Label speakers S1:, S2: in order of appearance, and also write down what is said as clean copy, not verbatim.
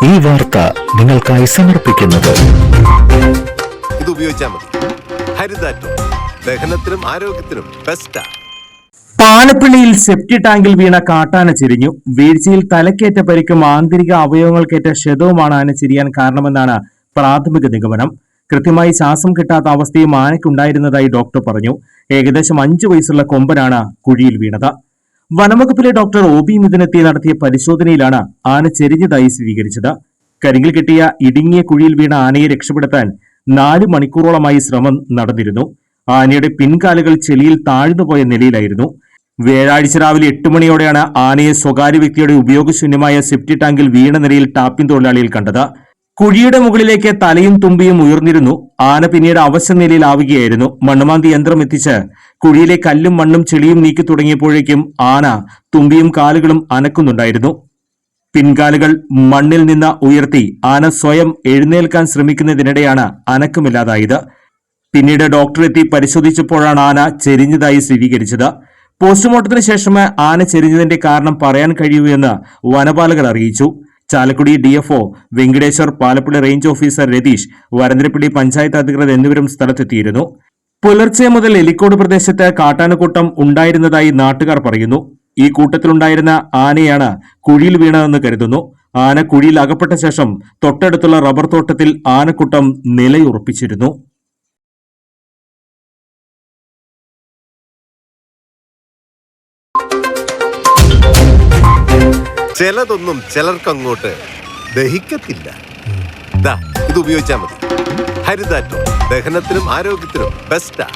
S1: ഈ വാർത്ത നിങ്ങൾക്കായി സമർപ്പിക്കുന്നത്
S2: ഇത് ഉപയോഗിച്ചാൽ മതി. ഹരിതാറ്റോ ദഹനത്തിനും ആരോഗ്യത്തിനും ബെസ്റ്റാ.
S3: പാലപ്പിള്ളിയിൽ സെപ്റ്റി ടാങ്കിൽ വീണ കാട്ടാന ചെരിഞ്ഞു. വീഴ്ചയിൽ തലക്കേറ്റ പരിക്കും ആന്തരിക അവയവങ്ങൾക്കേറ്റ ക്ഷതവുമാണ് ആന ചെരിയാൻ കാരണമെന്നാണ് പ്രാഥമിക നിഗമനം. കൃത്യമായി ശ്വാസം കിട്ടാത്ത അവസ്ഥയും ആനയ്ക്കുണ്ടായിരുന്നതായി ഡോക്ടർ പറഞ്ഞു. ഏകദേശം 5 വയസ്സുള്ള കൊമ്പനാണ് കുഴിയിൽ വീണത്. വനംവകുപ്പിലെ ഡോക്ടർ OB മിഥുനെത്തി നടത്തിയ പരിശോധനയിലാണ് ആന ചെരിഞ്ഞതായി സ്ഥിരീകരിച്ചത്. കരിങ്ങിൽ കെട്ടിയ ഇടുങ്ങിയ കുഴിയിൽ വീണ ആനയെ രക്ഷപ്പെടുത്താൻ 4 മണിക്കൂറോളമായി ശ്രമം നടന്നിരുന്നു. ആനയുടെ പിൻകാലുകൾ ചെളിയിൽ താഴ്ന്നുപോയ നിലയിലായിരുന്നു. വ്യാഴാഴ്ച രാവിലെ 8 മണിയോടെയാണ് ആനയെ സ്വകാര്യ വ്യക്തിയുടെ ഉപയോഗശൂന്യമായ സെപ്റ്റി ടാങ്കിൽ വീണ നിലയിൽ ടാപ്പിംഗ് തൊഴിലാളികൾ കണ്ടത്. കുഴിയുടെ മുകളിലേക്ക് തലയും തുമ്പിയും ഉയർന്നിരുന്നു. ആന പിന്നീട് അവശ നിലയിലാവുകയായിരുന്നു. മണ്ണുമാന്തി യന്ത്രം എത്തിച്ച് കുഴിയിലെ കല്ലും മണ്ണും ചെളിയും നീക്കി തുടങ്ങിയപ്പോഴേക്കും ആന തുമ്പിയും കാലുകളും അനക്കുന്നുണ്ടായിരുന്നു. പിൻകാലുകൾ മണ്ണിൽ നിന്ന് ഉയർത്തി ആന സ്വയം എഴുന്നേൽക്കാൻ ശ്രമിക്കുന്നതിനിടെയാണ് അനക്കമില്ലാതായത്. പിന്നീട് ഡോക്ടർ എത്തി പരിശോധിച്ചപ്പോഴാണ് ആന ചെരിഞ്ഞതായി സ്ഥിരീകരിച്ചത്. പോസ്റ്റ്മോർട്ടത്തിന് ശേഷമേ ആന ചെരിഞ്ഞതിന്റെ കാരണം പറയാൻ കഴിയൂ എന്ന് വനപാലകർ അറിയിച്ചു. Chalakudy DFO Venkateshwar, Palappilly range officer Ratheesh, Varantharappilly panchayat അധികൃതർ എന്നിവരും സ്ഥലത്തെത്തിയിരുന്നു. പുലർച്ചെ മുതൽ എലിക്കോട് പ്രദേശത്ത് കാട്ടാനക്കൂട്ടം ഉണ്ടായിരുന്നതായി നാട്ടുകാർ പറയുന്നു. ഈ കൂട്ടത്തിലുണ്ടായിരുന്ന ആനയാണ് കുഴിയിൽ വീണതെന്ന് കരുതുന്നു. ആന കുഴിയിൽ അകപ്പെട്ട ശേഷം തൊട്ടടുത്തുള്ള റബ്ബർ തോട്ടത്തിൽ ആനക്കൂട്ടം നിലയുറപ്പിച്ചിരുന്നു.
S2: ചിലതൊന്നും ചിലർക്കങ്ങോട്ട് ദഹിക്കത്തില്ല. ഇത് ഉപയോഗിച്ചാൽ മതി. ഹരിതാറ്റോ ദഹനത്തിനും ആരോഗ്യത്തിനും ബെസ്റ്റാ.